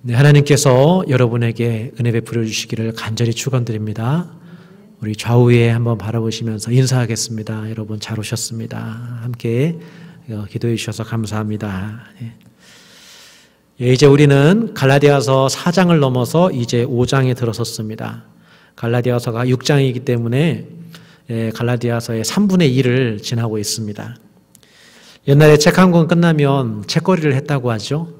네, 하나님께서 여러분에게 은혜 베풀어 주시기를 간절히 축원드립니다. 우리 좌우에 한번 바라보시면서 인사하겠습니다. 여러분 잘 오셨습니다. 함께 기도해 주셔서 감사합니다. 이제 우리는 갈라디아서 4장을 넘어서 이제 5장에 들어섰습니다. 갈라디아서가 6장이기 때문에 갈라디아서의 3분의 1을 지나고 있습니다. 옛날에 책 한 권 끝나면 책거리를 했다고 하죠.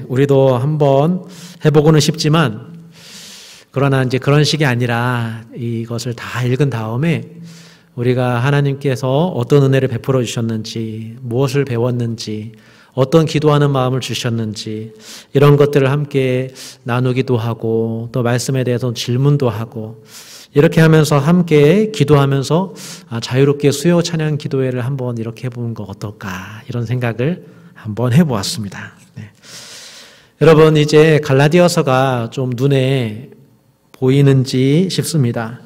우리도 한번 해보고는 싶지만, 그러나 이제 그런 식이 아니라 이것을 다 읽은 다음에 우리가 하나님께서 어떤 은혜를 베풀어 주셨는지, 무엇을 배웠는지, 어떤 기도하는 마음을 주셨는지, 이런 것들을 함께 나누기도 하고, 또 말씀에 대해서 질문도 하고, 이렇게 하면서 함께 기도하면서 자유롭게 수요 찬양 기도회를 한번 이렇게 해보는 거 어떨까, 이런 생각을 한번 해보았습니다. 여러분, 이제 갈라디아서가 좀 눈에 보이는지 싶습니다.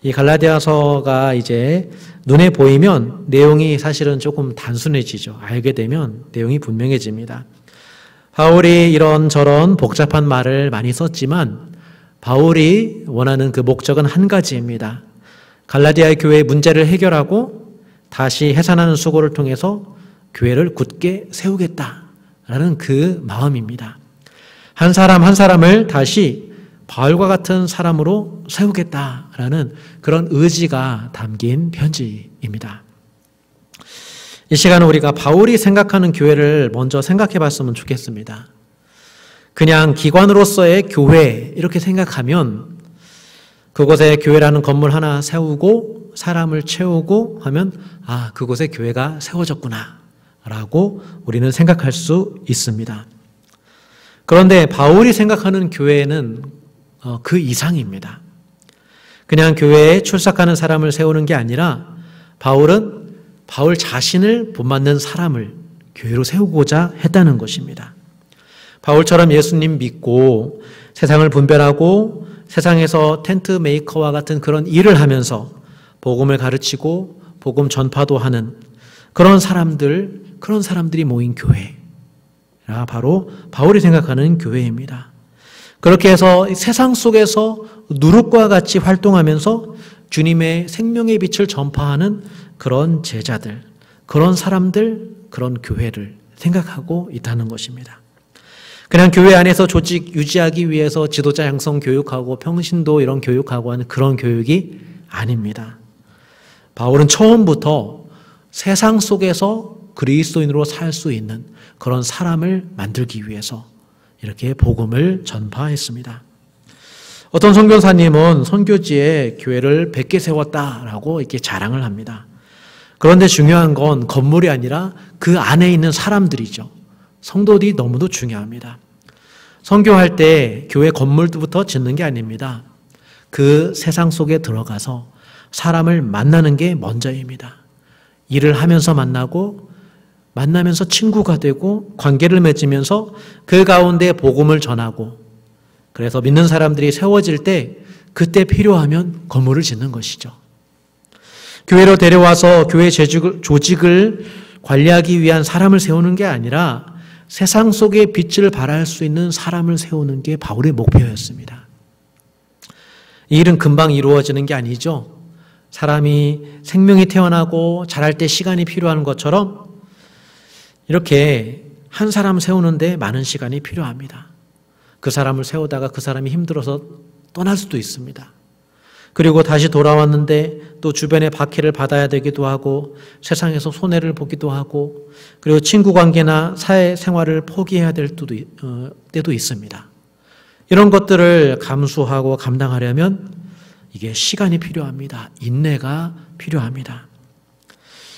이 갈라디아서가 이제 눈에 보이면 내용이 사실은 조금 단순해지죠. 알게 되면 내용이 분명해집니다. 바울이 이런저런 복잡한 말을 많이 썼지만 바울이 원하는 그 목적은 한 가지입니다. 갈라디아의 교회의 문제를 해결하고 다시 해산하는 수고를 통해서 교회를 굳게 세우겠다라는 그 마음입니다. 한 사람 한 사람을 다시 바울과 같은 사람으로 세우겠다라는 그런 의지가 담긴 편지입니다. 이 시간은 우리가 바울이 생각하는 교회를 먼저 생각해 봤으면 좋겠습니다. 그냥 기관으로서의 교회 이렇게 생각하면 그곳에 교회라는 건물 하나 세우고 사람을 채우고 하면 그곳에 교회가 세워졌구나 라고 우리는 생각할 수 있습니다. 그런데 바울이 생각하는 교회는 그 이상입니다. 그냥 교회에 출석하는 사람을 세우는 게 아니라 바울은 바울 자신을 본받는 사람을 교회로 세우고자 했다는 것입니다. 바울처럼 예수님 믿고 세상을 분별하고 세상에서 텐트 메이커와 같은 그런 일을 하면서 복음을 가르치고 복음 전파도 하는 그런 사람들이 모인 교회가 바로 바울이 생각하는 교회입니다. 그렇게 해서 세상 속에서 누룩과 같이 활동하면서 주님의 생명의 빛을 전파하는 그런 제자들, 그런 사람들, 그런 교회를 생각하고 있다는 것입니다. 그냥 교회 안에서 조직 유지하기 위해서 지도자 양성 교육하고 평신도 이런 교육하고 하는 그런 교육이 아닙니다. 바울은 처음부터 세상 속에서 그리스도인으로 살 수 있는 그런 사람을 만들기 위해서 이렇게 복음을 전파했습니다. 어떤 선교사님은 선교지에 교회를 100개 세웠다라고 이렇게 자랑을 합니다. 그런데 중요한 건 건물이 아니라 그 안에 있는 사람들이죠. 성도들이 너무도 중요합니다. 선교할 때 교회 건물부터 짓는 게 아닙니다. 그 세상 속에 들어가서 사람을 만나는 게 먼저입니다. 일을 하면서 만나면서 친구가 되고 관계를 맺으면서 그 가운데 복음을 전하고, 그래서 믿는 사람들이 세워질 때 그때 필요하면 건물을 짓는 것이죠. 교회로 데려와서 교회 조직을 관리하기 위한 사람을 세우는 게 아니라 세상 속에 빛을 발할 수 있는 사람을 세우는 게 바울의 목표였습니다. 이 일은 금방 이루어지는 게 아니죠. 사람이 생명이 태어나고 자랄 때 시간이 필요한 것처럼 이렇게 한 사람 세우는데 많은 시간이 필요합니다. 그 사람을 세우다가 그 사람이 힘들어서 떠날 수도 있습니다. 그리고 다시 돌아왔는데 또 주변의 박해를 받아야 되기도 하고 세상에서 손해를 보기도 하고 그리고 친구 관계나 사회 생활을 포기해야 될 때도 있습니다. 이런 것들을 감수하고 감당하려면 이게 시간이 필요합니다. 인내가 필요합니다.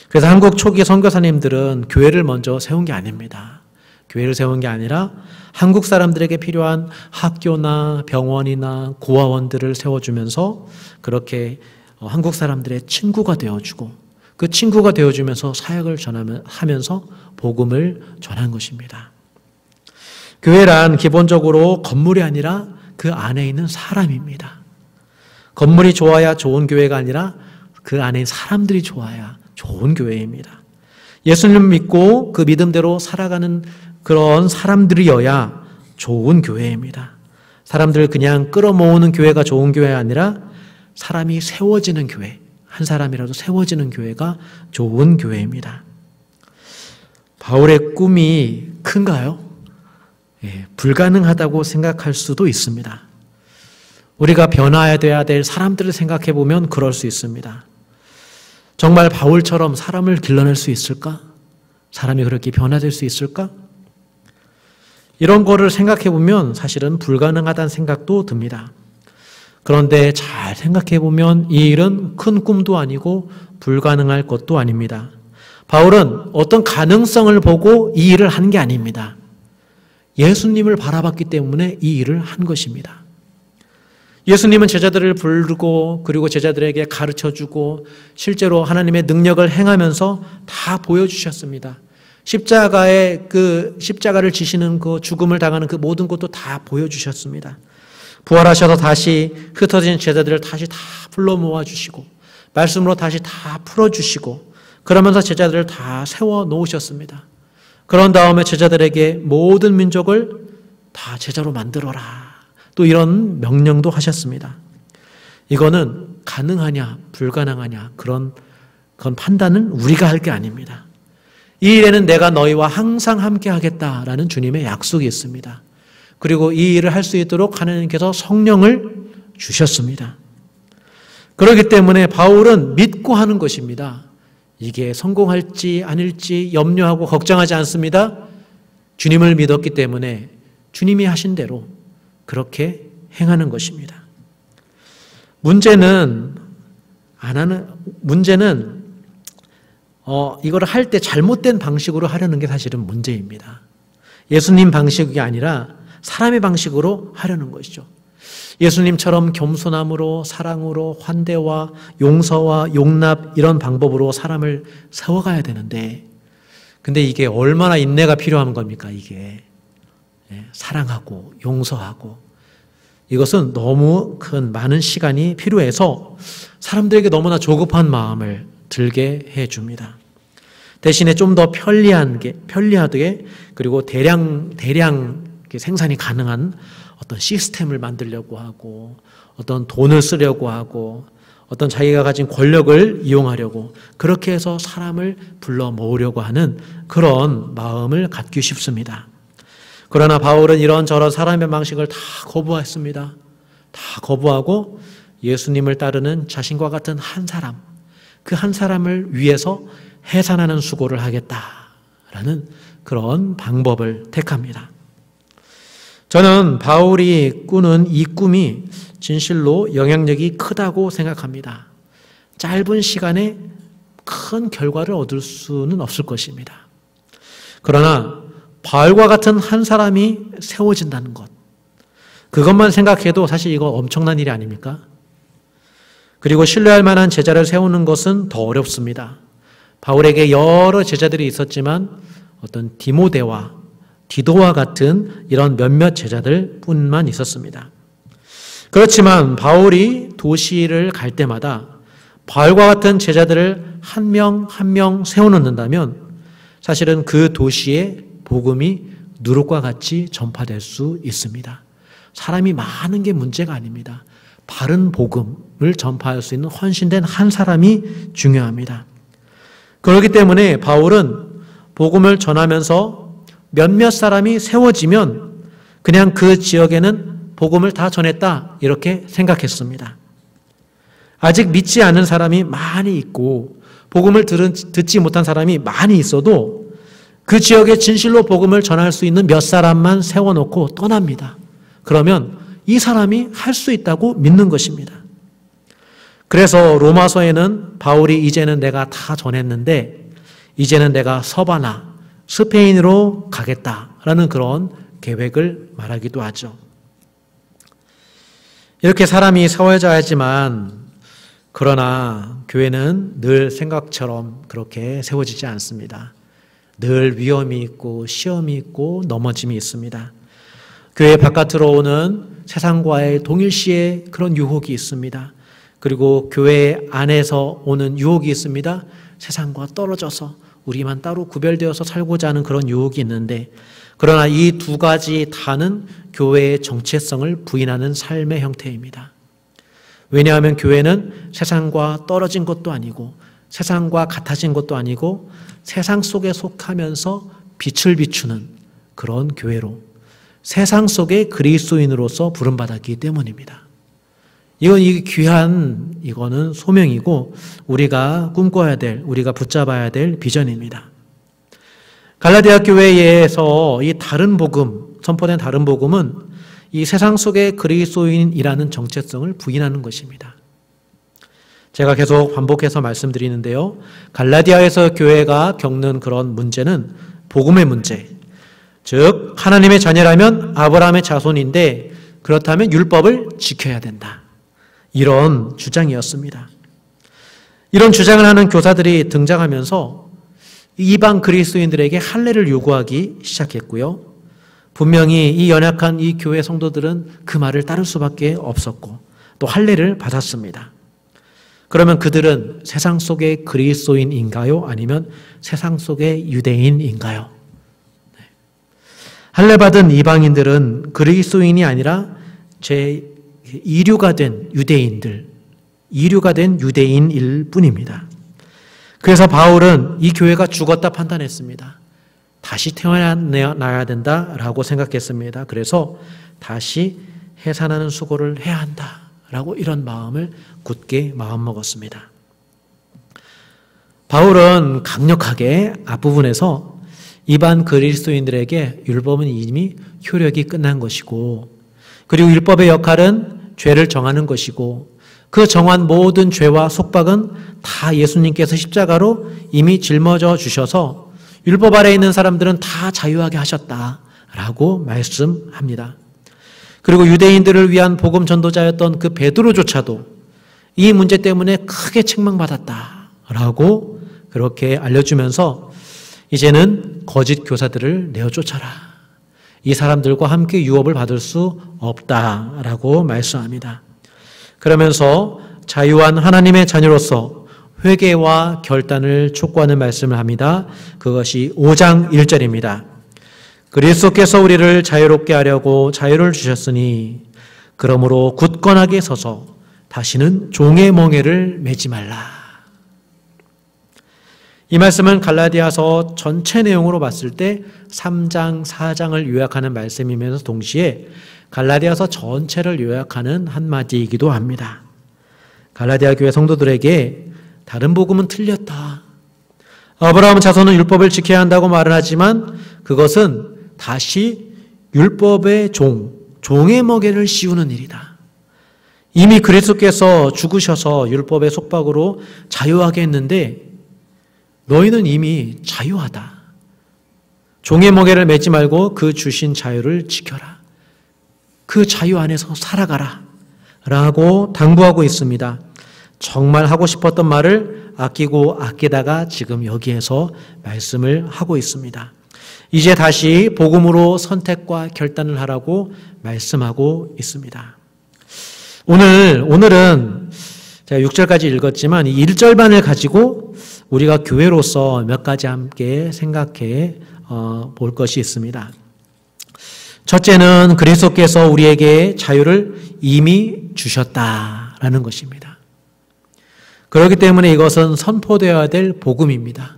그래서 한국 초기 선교사님들은 교회를 먼저 세운 게 아닙니다. 교회를 세운 게 아니라 한국 사람들에게 필요한 학교나 병원이나 고아원들을 세워주면서 그렇게 한국 사람들의 친구가 되어주고 그 친구가 되어주면서 사역을 하면서 복음을 전한 것입니다. 교회란 기본적으로 건물이 아니라 그 안에 있는 사람입니다. 건물이 좋아야 좋은 교회가 아니라 그 안에 사람들이 좋아야 좋은 교회입니다. 예수님 믿고 그 믿음대로 살아가는 그런 사람들이어야 좋은 교회입니다. 사람들을 그냥 끌어모으는 교회가 좋은 교회가 아니라 사람이 세워지는 교회, 한 사람이라도 세워지는 교회가 좋은 교회입니다. 바울의 꿈이 큰가요? 불가능하다고 생각할 수도 있습니다. 우리가 변화해야 될 사람들을 생각해 보면 그럴 수 있습니다. 정말 바울처럼 사람을 길러낼 수 있을까? 사람이 그렇게 변화될 수 있을까? 이런 거를 생각해 보면 사실은 불가능하다는 생각도 듭니다. 그런데 잘 생각해 보면 이 일은 큰 꿈도 아니고 불가능할 것도 아닙니다. 바울은 어떤 가능성을 보고 이 일을 한 게 아닙니다. 예수님을 바라봤기 때문에 이 일을 한 것입니다. 예수님은 제자들을 부르고 그리고 제자들에게 가르쳐주고 실제로 하나님의 능력을 행하면서 다 보여주셨습니다. 십자가를 지시는 그 죽음을 당하는 그 모든 것도 다 보여주셨습니다. 부활하셔서 다시 흩어진 제자들을 다시 다 불러 모아주시고 말씀으로 다시 다 풀어주시고 그러면서 제자들을 다 세워 놓으셨습니다. 그런 다음에 제자들에게 모든 민족을 다 제자로 만들어라. 또 이런 명령도 하셨습니다. 이거는 가능하냐 불가능하냐 그런 판단은 우리가 할 게 아닙니다. 이 일에는 내가 너희와 항상 함께 하겠다라는 주님의 약속이 있습니다. 그리고 이 일을 할 수 있도록 하나님께서 성령을 주셨습니다. 그렇기 때문에 바울은 믿고 하는 것입니다. 이게 성공할지 아닐지 염려하고 걱정하지 않습니다. 주님을 믿었기 때문에 주님이 하신 대로 그렇게 행하는 것입니다. 문제는 이거를 할 때 잘못된 방식으로 하려는 게 사실은 문제입니다. 예수님 방식이 아니라 사람의 방식으로 하려는 것이죠. 예수님처럼 겸손함으로 사랑으로 환대와 용서와 용납 이런 방법으로 사람을 세워가야 되는데 근데 이게 얼마나 인내가 필요한 겁니까? 이게 사랑하고 용서하고 이것은 너무 많은 시간이 필요해서 사람들에게 너무나 조급한 마음을 들게 해줍니다. 대신에 좀 더 편리하게 그리고 대량 생산이 가능한 어떤 시스템을 만들려고 하고 어떤 돈을 쓰려고 하고 어떤 자기가 가진 권력을 이용하려고 그렇게 해서 사람을 불러 모으려고 하는 그런 마음을 갖기 쉽습니다. 그러나 바울은 이런저런 사람의 방식을 다 거부했습니다. 다 거부하고 예수님을 따르는 자신과 같은 한 사람, 그 한 사람을 위해서 해산하는 수고를 하겠다라는 그런 방법을 택합니다. 저는 바울이 꾸는 이 꿈이 진실로 영향력이 크다고 생각합니다. 짧은 시간에 큰 결과를 얻을 수는 없을 것입니다. 그러나 바울과 같은 한 사람이 세워진다는 것, 그것만 생각해도 사실 이거 엄청난 일이 아닙니까? 그리고 신뢰할 만한 제자를 세우는 것은 더 어렵습니다. 바울에게 여러 제자들이 있었지만 어떤 디도와 같은 이런 몇몇 제자들 뿐만 있었습니다. 그렇지만 바울이 도시를 갈 때마다 바울과 같은 제자들을 한 명 한 명 세워놓는다면 사실은 그 도시에 복음이 누룩과 같이 전파될 수 있습니다. 사람이 많은 게 문제가 아닙니다. 바른 복음을 전파할 수 있는 헌신된 한 사람이 중요합니다. 그렇기 때문에 바울은 복음을 전하면서 몇몇 사람이 세워지면 그냥 그 지역에는 복음을 다 전했다 이렇게 생각했습니다. 아직 믿지 않은 사람이 많이 있고 복음을 듣지 못한 사람이 많이 있어도 그 지역에 진실로 복음을 전할 수 있는 몇 사람만 세워놓고 떠납니다. 그러면 이 사람이 할 수 있다고 믿는 것입니다. 그래서 로마서에는 바울이 이제는 내가 다 전했는데 이제는 내가 서바나 스페인으로 가겠다라는 그런 계획을 말하기도 하죠. 이렇게 사람이 세워져야지만 그러나 교회는 늘 생각처럼 그렇게 세워지지 않습니다. 늘 위험이 있고 시험이 있고 넘어짐이 있습니다. 교회 바깥으로 오는 세상과의 동일시의 그런 유혹이 있습니다. 그리고 교회 안에서 오는 유혹이 있습니다. 세상과 떨어져서 우리만 따로 구별되어서 살고자 하는 그런 유혹이 있는데 그러나 이 두 가지 다는 교회의 정체성을 부인하는 삶의 형태입니다. 왜냐하면 교회는 세상과 떨어진 것도 아니고 세상과 같아진 것도 아니고 세상 속에 속하면서 빛을 비추는 그런 교회로 세상 속의 그리스도인으로서 부름받았기 때문입니다. 이건 귀한 이거는 소명이고 우리가 꿈꿔야 될, 우리가 붙잡아야 될 비전입니다. 갈라디아 교회에서 이 다른 복음, 선포된 다른 복음은 이 세상 속의 그리스도인이라는 정체성을 부인하는 것입니다. 제가 계속 반복해서 말씀드리는데요. 갈라디아에서 교회가 겪는 그런 문제는 복음의 문제, 즉 하나님의 자녀라면 아브라함의 자손인데 그렇다면 율법을 지켜야 된다. 이런 주장이었습니다. 이런 주장을 하는 교사들이 등장하면서 이방 그리스도인들에게 할례를 요구하기 시작했고요. 분명히 이 연약한 이 교회 성도들은 그 말을 따를 수밖에 없었고 또 할례를 받았습니다. 그러면 그들은 세상 속의 그리스도인인가요? 아니면 세상 속의 유대인인가요? 할례 받은 이방인들은 그리스도인이 아니라 이류가 된 유대인일 뿐입니다. 그래서 바울은 이 교회가 죽었다 판단했습니다. 다시 태어나야 된다라고 생각했습니다. 그래서 다시 해산하는 수고를 해야 한다라고 이런 마음을 굳게 마음먹었습니다. 바울은 강력하게 앞부분에서 이반 그리스도인들에게 율법은 이미 효력이 끝난 것이고 그리고 율법의 역할은 죄를 정하는 것이고 그 정한 모든 죄와 속박은 다 예수님께서 십자가로 이미 짊어져 주셔서 율법 아래에 있는 사람들은 다 자유하게 하셨다라고 말씀합니다. 그리고 유대인들을 위한 복음 전도자였던 그 베드로조차도 이 문제 때문에 크게 책망받았다라고 그렇게 알려주면서 이제는 거짓 교사들을 내어 쫓아라. 이 사람들과 함께 유업을 받을 수 없다라고 말씀합니다. 그러면서 자유한 하나님의 자녀로서 회개와 결단을 촉구하는 말씀을 합니다. 그것이 5장 1절입니다. 그리스도께서 우리를 자유롭게 하려고 자유를 주셨으니 그러므로 굳건하게 서서 다시는 종의 멍에를 매지 말라. 이 말씀은 갈라디아서 전체 내용으로 봤을 때 3장, 4장을 요약하는 말씀이면서 동시에 갈라디아서 전체를 요약하는 한마디이기도 합니다. 갈라디아 교회 성도들에게 다른 복음은 틀렸다. 아브라함 자손은 율법을 지켜야 한다고 말을 하지만 그것은 다시 율법의 종의 먹이를 씌우는 일이다. 이미 그리스도께서 죽으셔서 율법의 속박으로 자유하게 했는데 너희는 이미 자유하다. 종의 멍에를 매지 말고 그 주신 자유를 지켜라. 그 자유 안에서 살아가라. 라고 당부하고 있습니다. 정말 하고 싶었던 말을 아끼다가 지금 여기에서 말씀을 하고 있습니다. 이제 다시 복음으로 선택과 결단을 하라고 말씀하고 있습니다. 오늘은 제가 6절까지 읽었지만 이 1절만을 가지고 우리가 교회로서 몇 가지 함께 생각해 볼 것이 있습니다. 첫째는 그리스도께서 우리에게 자유를 이미 주셨다라는 것입니다. 그렇기 때문에 이것은 선포되어야 될 복음입니다.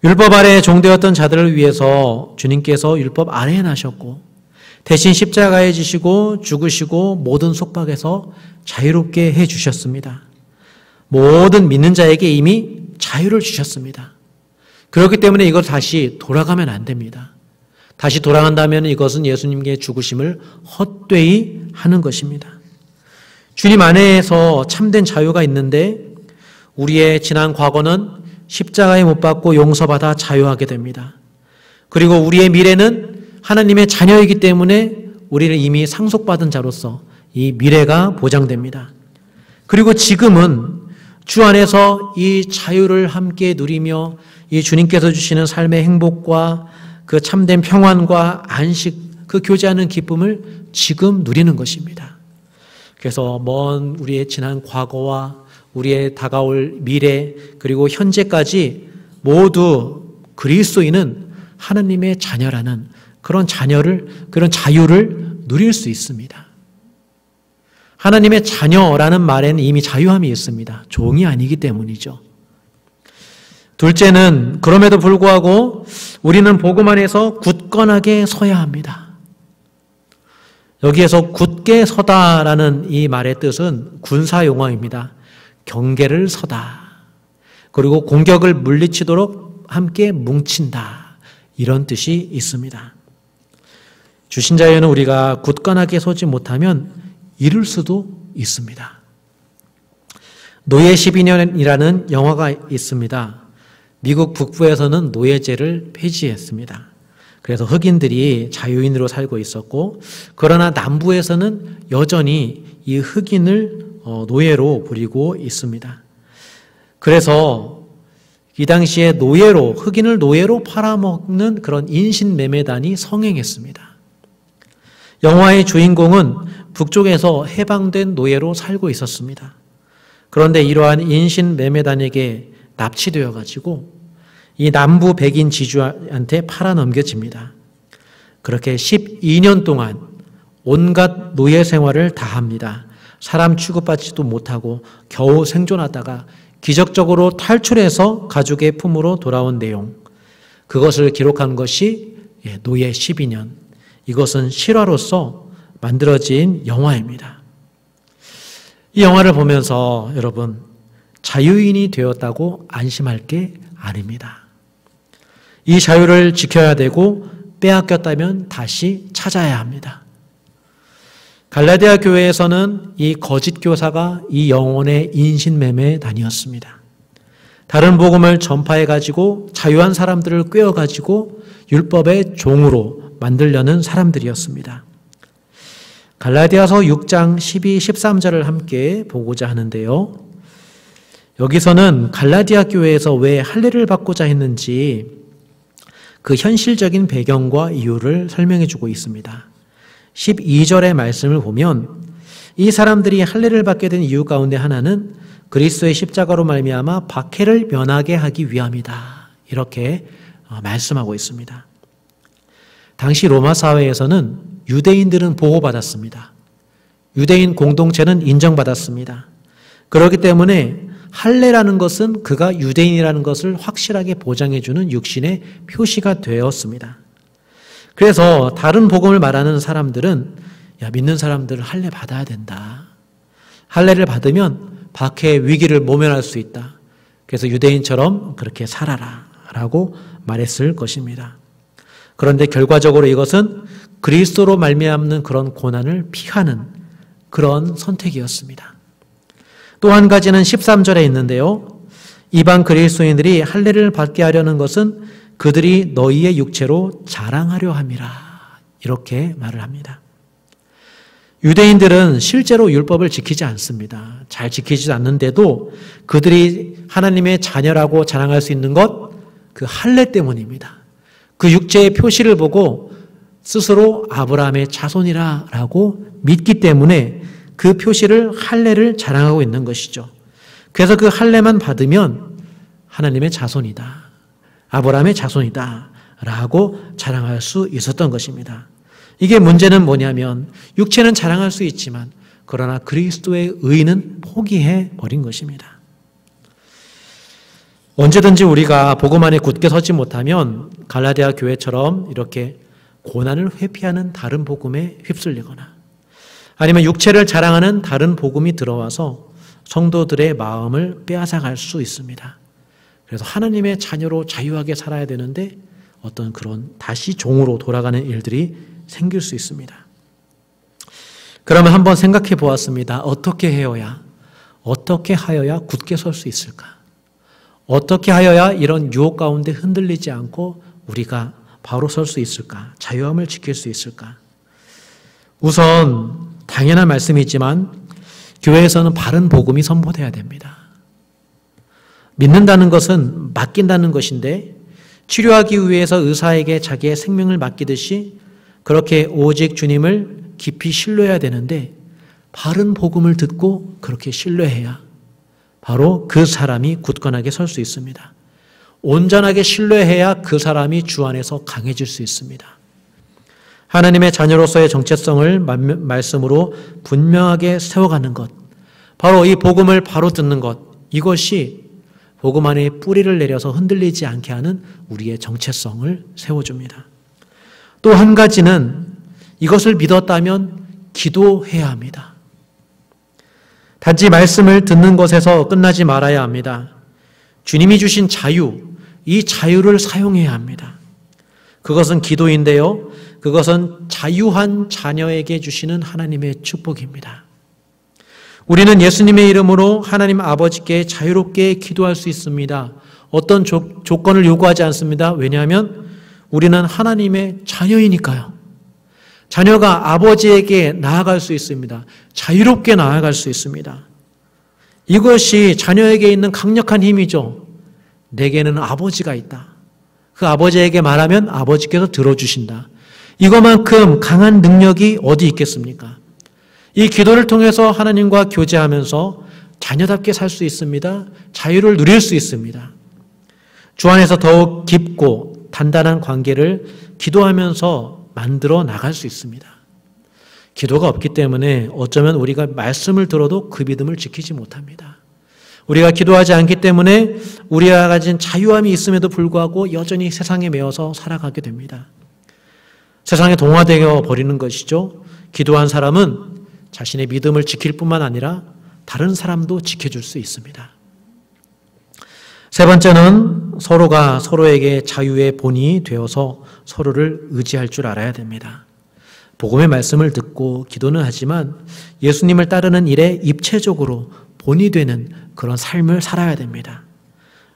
율법 아래 종되었던 자들을 위해서 주님께서 율법 아래에 나셨고 대신 십자가에 지시고 죽으시고 모든 속박에서 자유롭게 해주셨습니다. 모든 믿는 자에게 이미 자유를 주셨습니다. 그렇기 때문에 이걸 다시 돌아가면 안 됩니다. 다시 돌아간다면 이것은 예수님의 죽으심을 헛되이 하는 것입니다. 주님 안에서 참된 자유가 있는데 우리의 지난 과거는 십자가에 못 박고 용서받아 자유하게 됩니다. 그리고 우리의 미래는 하나님의 자녀이기 때문에 우리는 이미 상속받은 자로서 이 미래가 보장됩니다. 그리고 지금은 주 안에서 이 자유를 함께 누리며 이 주님께서 주시는 삶의 행복과 그 참된 평안과 안식, 그 교제하는 기쁨을 지금 누리는 것입니다. 그래서 먼 우리의 지난 과거와 우리의 다가올 미래 그리고 현재까지 모두 그리스도인은 하나님의 자녀라는 그런 자유를 누릴 수 있습니다. 하나님의 자녀라는 말에는 이미 자유함이 있습니다. 종이 아니기 때문이죠. 둘째는 그럼에도 불구하고 우리는 복음 안에서 굳건하게 서야 합니다. 여기에서 굳게 서다라는 이 말의 뜻은 군사 용어입니다. 경계를 서다. 그리고 공격을 물리치도록 함께 뭉친다. 이런 뜻이 있습니다. 주신 자유는 우리가 굳건하게 서지 못하면 잃을 수도 있습니다. 노예 12년이라는 영화가 있습니다. 미국 북부에서는 노예제를 폐지했습니다. 그래서 흑인들이 자유인으로 살고 있었고, 그러나 남부에서는 여전히 이 흑인을 노예로 부리고 있습니다. 그래서 이 당시에 흑인을 노예로 팔아먹는 그런 인신매매단이 성행했습니다. 영화의 주인공은 북쪽에서 해방된 노예로 살고 있었습니다. 그런데 이러한 인신매매단에게 납치되어 가지고 이 남부 백인 지주한테 팔아넘겨집니다. 그렇게 12년 동안 온갖 노예 생활을 다 합니다. 사람 취급받지도 못하고 겨우 생존하다가 기적적으로 탈출해서 가족의 품으로 돌아온 내용, 그것을 기록한 것이 노예 12년. 이것은 실화로서 만들어진 영화입니다. 이 영화를 보면서 여러분, 자유인이 되었다고 안심할 게 아닙니다. 이 자유를 지켜야 되고 빼앗겼다면 다시 찾아야 합니다. 갈라디아 교회에서는 이 거짓 교사가 이 영혼의 인신매매단이었습니다. 다른 복음을 전파해가지고 자유한 사람들을 꿰어가지고 율법의 종으로 만들려는 사람들이었습니다. 갈라디아서 6장 12, 13절을 함께 보고자 하는데요. 여기서는 갈라디아 교회에서 왜 할례를 받고자 했는지 그 현실적인 배경과 이유를 설명해 주고 있습니다. 12절의 말씀을 보면 이 사람들이 할례를 받게 된 이유 가운데 하나는 그리스도의 십자가로 말미암아 박해를 면하게 하기 위함이다. 이렇게 말씀하고 있습니다. 당시 로마 사회에서는 유대인들은 보호받았습니다. 유대인 공동체는 인정받았습니다. 그렇기 때문에 할례라는 것은 그가 유대인이라는 것을 확실하게 보장해주는 육신의 표시가 되었습니다. 그래서 다른 복음을 말하는 사람들은 믿는 사람들은 할례 받아야 된다. 할례를 받으면 박해의 위기를 모면할 수 있다. 그래서 유대인처럼 그렇게 살아라 라고 말했을 것입니다. 그런데 결과적으로 이것은 그리스도로 말미암는 그런 고난을 피하는 그런 선택이었습니다. 또 한 가지는 13절에 있는데요. 이방 그리스도인들이 할례를 받게 하려는 것은 그들이 너희의 육체로 자랑하려 함이라. 이렇게 말을 합니다. 유대인들은 실제로 율법을 지키지 않습니다. 잘 지키지 않는데도 그들이 하나님의 자녀라고 자랑할 수 있는 것, 그 할례 때문입니다. 그 육체의 표시를 보고 스스로 아브라함의 자손이라고 믿기 때문에 그 표시를 할례를 자랑하고 있는 것이죠. 그래서 그 할례만 받으면 하나님의 자손이다. 아브라함의 자손이다. 라고 자랑할 수 있었던 것입니다. 이게 문제는 뭐냐면 육체는 자랑할 수 있지만 그러나 그리스도의 의는 포기해 버린 것입니다. 언제든지 우리가 복음 안에 굳게 서지 못하면 갈라디아 교회처럼 이렇게 고난을 회피하는 다른 복음에 휩쓸리거나 아니면 육체를 자랑하는 다른 복음이 들어와서 성도들의 마음을 빼앗아갈 수 있습니다. 그래서 하나님의 자녀로 자유하게 살아야 되는데 어떤 그런 다시 종으로 돌아가는 일들이 생길 수 있습니다. 그러면 한번 생각해 보았습니다. 어떻게 하여야 굳게 설 수 있을까? 어떻게 하여야 이런 유혹 가운데 흔들리지 않고 우리가 바로 설 수 있을까? 자유함을 지킬 수 있을까? 우선 당연한 말씀이지만 교회에서는 바른 복음이 선포돼야 됩니다. 믿는다는 것은 맡긴다는 것인데 치료하기 위해서 의사에게 자기의 생명을 맡기듯이 그렇게 오직 주님을 깊이 신뢰해야 되는데 바른 복음을 듣고 그렇게 신뢰해야 바로 그 사람이 굳건하게 설 수 있습니다. 온전하게 신뢰해야 그 사람이 주 안에서 강해질 수 있습니다. 하나님의 자녀로서의 정체성을 말씀으로 분명하게 세워가는 것, 바로 이 복음을 바로 듣는 것, 이것이 복음 안에 뿌리를 내려서 흔들리지 않게 하는 우리의 정체성을 세워줍니다. 또 한 가지는 이것을 믿었다면 기도해야 합니다. 단지 말씀을 듣는 것에서 끝나지 말아야 합니다. 주님이 주신 자유, 이 자유를 사용해야 합니다. 그것은 기도인데요. 그것은 자유한 자녀에게 주시는 하나님의 축복입니다. 우리는 예수님의 이름으로 하나님 아버지께 자유롭게 기도할 수 있습니다. 어떤 조건을 요구하지 않습니다. 왜냐하면 우리는 하나님의 자녀이니까요. 자녀가 아버지에게 나아갈 수 있습니다. 자유롭게 나아갈 수 있습니다. 이것이 자녀에게 있는 강력한 힘이죠. 내게는 아버지가 있다. 그 아버지에게 말하면 아버지께서 들어주신다. 이것만큼 강한 능력이 어디 있겠습니까? 이 기도를 통해서 하나님과 교제하면서 자녀답게 살 수 있습니다. 자유를 누릴 수 있습니다. 주 안에서 더욱 깊고 단단한 관계를 기도하면서 만들어 나갈 수 있습니다. 기도가 없기 때문에 어쩌면 우리가 말씀을 들어도 그 믿음을 지키지 못합니다. 우리가 기도하지 않기 때문에 우리가 가진 자유함이 있음에도 불구하고 여전히 세상에 매여서 살아가게 됩니다. 세상에 동화되어 버리는 것이죠. 기도한 사람은 자신의 믿음을 지킬 뿐만 아니라 다른 사람도 지켜줄 수 있습니다. 세 번째는 서로가 서로에게 자유의 본이 되어서 서로를 의지할 줄 알아야 됩니다. 복음의 말씀을 듣고 기도는 하지만 예수님을 따르는 일에 입체적으로 본이 되는 그런 삶을 살아야 됩니다.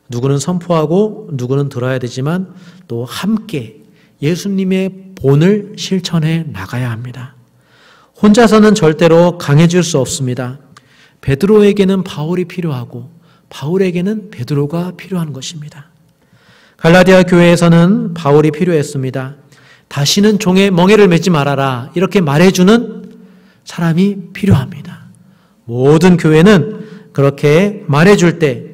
누구는 선포하고 누구는 들어야 되지만 또 함께 예수님의 본을 실천해 나가야 합니다. 혼자서는 절대로 강해질 수 없습니다. 베드로에게는 바울이 필요하고 바울에게는 베드로가 필요한 것입니다. 갈라디아 교회에서는 바울이 필요했습니다. 다시는 종의 멍에를 매지 말아라 이렇게 말해주는 사람이 필요합니다. 모든 교회는 그렇게 말해줄 때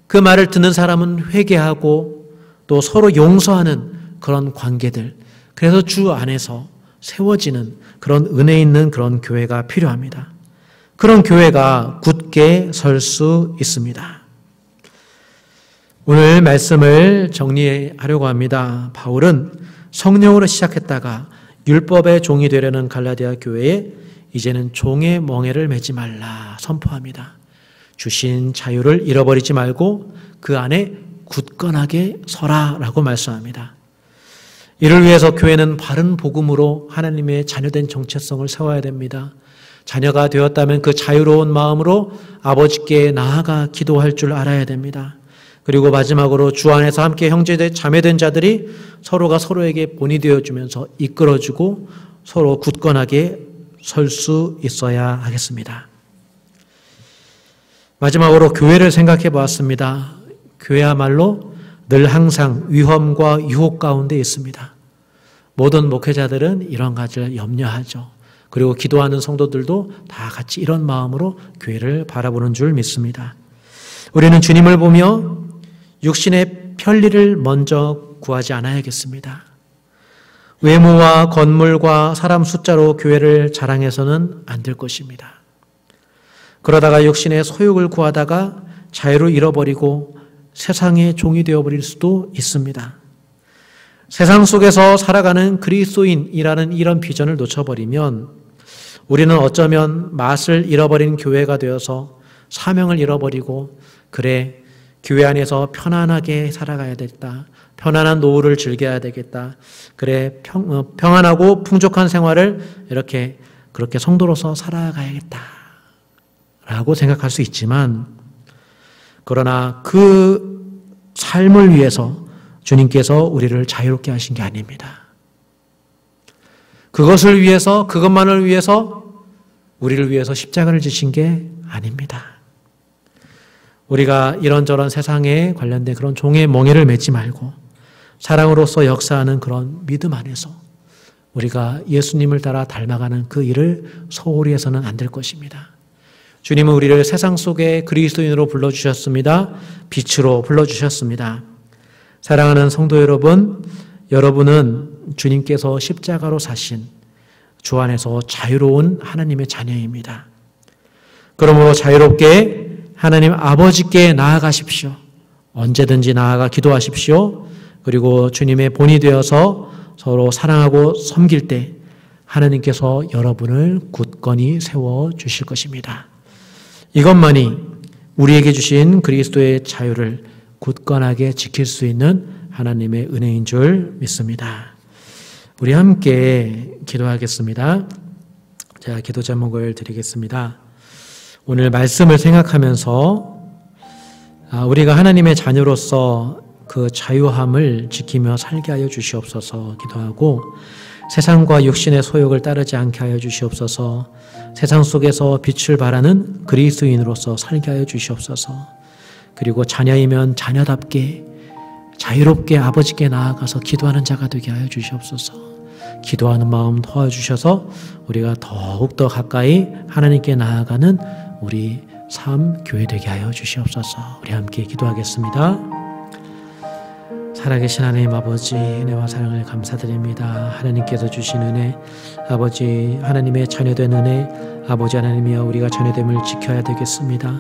그 말을 듣는 사람은 회개하고 또 서로 용서하는 그런 관계들, 그래서 주 안에서 세워지는 그런 은혜 있는 그런 교회가 필요합니다. 그런 교회가 굳게 설 수 있습니다. 오늘 말씀을 정리하려고 합니다. 바울은 성령으로 시작했다가 율법의 종이 되려는 갈라디아 교회에 이제는 종의 멍에를 매지 말라 선포합니다. 주신 자유를 잃어버리지 말고 그 안에 굳건하게 서라라고 말씀합니다. 이를 위해서 교회는 바른 복음으로 하나님의 자녀된 정체성을 세워야 됩니다. 자녀가 되었다면 그 자유로운 마음으로 아버지께 나아가 기도할 줄 알아야 됩니다. 그리고 마지막으로 주 안에서 함께 형제된 자매된 자들이 서로가 서로에게 본이 되어주면서 이끌어주고 서로 굳건하게 설 수 있어야 하겠습니다. 마지막으로 교회를 생각해 보았습니다. 교회야말로 늘 항상 위험과 유혹 가운데 있습니다. 모든 목회자들은 이런 가지를 염려하죠. 그리고 기도하는 성도들도 다 같이 이런 마음으로 교회를 바라보는 줄 믿습니다. 우리는 주님을 보며 육신의 편리를 먼저 구하지 않아야겠습니다. 외모와 건물과 사람 숫자로 교회를 자랑해서는 안 될 것입니다. 그러다가 육신의 소욕을 구하다가 자유를 잃어버리고 세상의 종이 되어버릴 수도 있습니다. 세상 속에서 살아가는 그리스도인이라는 이런 비전을 놓쳐버리면 우리는 어쩌면 맛을 잃어버린 교회가 되어서 사명을 잃어버리고 그래 교회 안에서 편안하게 살아가야 되겠다. 편안한 노후를 즐겨야 되겠다. 그래 평안하고 풍족한 생활을 이렇게 그렇게 성도로서 살아가야겠다. 라고 생각할 수 있지만 그러나 그 삶을 위해서 주님께서 우리를 자유롭게 하신 게 아닙니다. 그것을 위해서 그것만을 위해서 우리를 위해서 십자가를 지신 게 아닙니다. 우리가 이런저런 세상에 관련된 그런 종의 멍에를 매지 말고 사랑으로서 역사하는 그런 믿음 안에서 우리가 예수님을 따라 닮아가는 그 일을 소홀히 해서는 안 될 것입니다. 주님은 우리를 세상 속에 그리스도인으로 불러주셨습니다. 빛으로 불러주셨습니다. 사랑하는 성도 여러분, 여러분은 주님께서 십자가로 사신 주 안에서 자유로운 하나님의 자녀입니다. 그러므로 자유롭게 하나님 아버지께 나아가십시오. 언제든지 나아가 기도하십시오. 그리고 주님의 본이 되어서 서로 사랑하고 섬길 때 하나님께서 여러분을 굳건히 세워주실 것입니다. 이것만이 우리에게 주신 그리스도의 자유를 굳건하게 지킬 수 있는 하나님의 은혜인 줄 믿습니다. 우리 함께 기도하겠습니다. 제가 기도 제목을 드리겠습니다. 오늘 말씀을 생각하면서 우리가 하나님의 자녀로서 그 자유함을 지키며 살게 하여 주시옵소서 기도하고, 세상과 육신의 소욕을 따르지 않게 하여 주시옵소서, 세상 속에서 빛을 발하는 그리스도인으로서 살게 하여 주시옵소서, 그리고 자녀이면 자녀답게 자유롭게 아버지께 나아가서 기도하는 자가 되게 하여 주시옵소서. 기도하는 마음 도와주셔서 우리가 더욱더 가까이 하나님께 나아가는 우리 삶 교회 되게 하여 주시옵소서. 우리 함께 기도하겠습니다. 살아계신 하나님 아버지, 은혜와 사랑을 감사드립니다. 하나님께서 주신 은혜, 아버지 하나님의 자녀된 은혜, 아버지 하나님이여 우리가 자녀됨을 지켜야 되겠습니다.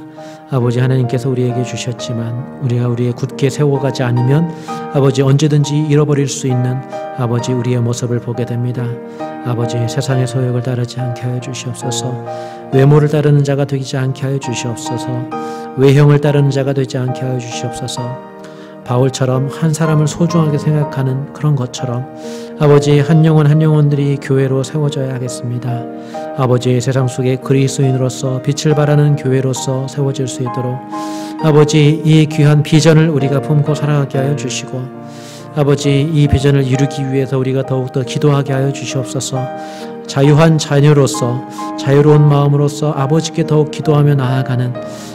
아버지 하나님께서 우리에게 주셨지만 우리가 우리의 굳게 세워가지 않으면 아버지 언제든지 잃어버릴 수 있는 아버지 우리의 모습을 보게 됩니다. 아버지 세상의 소욕을 따르지 않게 하여 주시옵소서, 외모를 따르는 자가 되지 않게 하여 주시옵소서, 외형을 따르는 자가 되지 않게 하여 주시옵소서, 바울처럼 한 사람을 소중하게 생각하는 그런 것처럼 아버지 한 영혼들이 교회로 세워져야 하겠습니다. 아버지 세상 속에 그리스도인으로서 빛을 발하는 교회로서 세워질 수 있도록 아버지 이 귀한 비전을 우리가 품고 살아가게 하여 주시고, 아버지 이 비전을 이루기 위해서 우리가 더욱더 기도하게 하여 주시옵소서. 자유한 자녀로서 자유로운 마음으로서 아버지께 더욱 기도하며 나아가는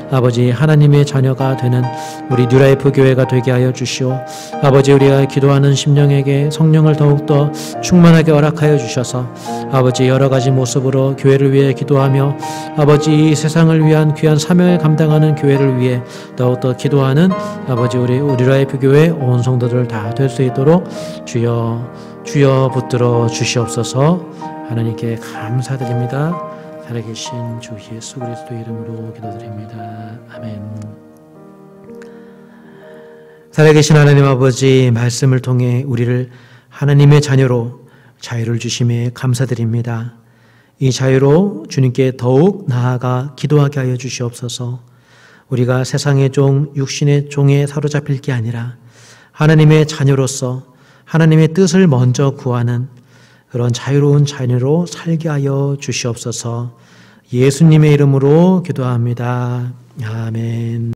아버지 하나님의 자녀가 되는 우리 뉴라이프 교회가 되게 하여 주시오. 아버지 우리가 기도하는 심령에게 성령을 더욱더 충만하게 허락하여 주셔서 아버지 여러 가지 모습으로 교회를 위해 기도하며 아버지 이 세상을 위한 귀한 사명을 감당하는 교회를 위해 더욱더 기도하는 아버지 우리 뉴라이프 교회 온 성도들 다 될 수 있도록 주여 붙들어 주시옵소서. 하나님께 감사드립니다. 살아계신 주 예수 그리스도 이름으로 기도드립니다. 아멘. 살아계신 하나님 아버지, 말씀을 통해 우리를 하나님의 자녀로 자유를 주심에 감사드립니다. 이 자유로 주님께 더욱 나아가 기도하게 하여 주시옵소서. 우리가 세상의 종, 육신의 종에 사로잡힐 게 아니라 하나님의 자녀로서 하나님의 뜻을 먼저 구하는 그런 자유로운 자녀로 살게 하여 주시옵소서. 예수님의 이름으로 기도합니다. 아멘.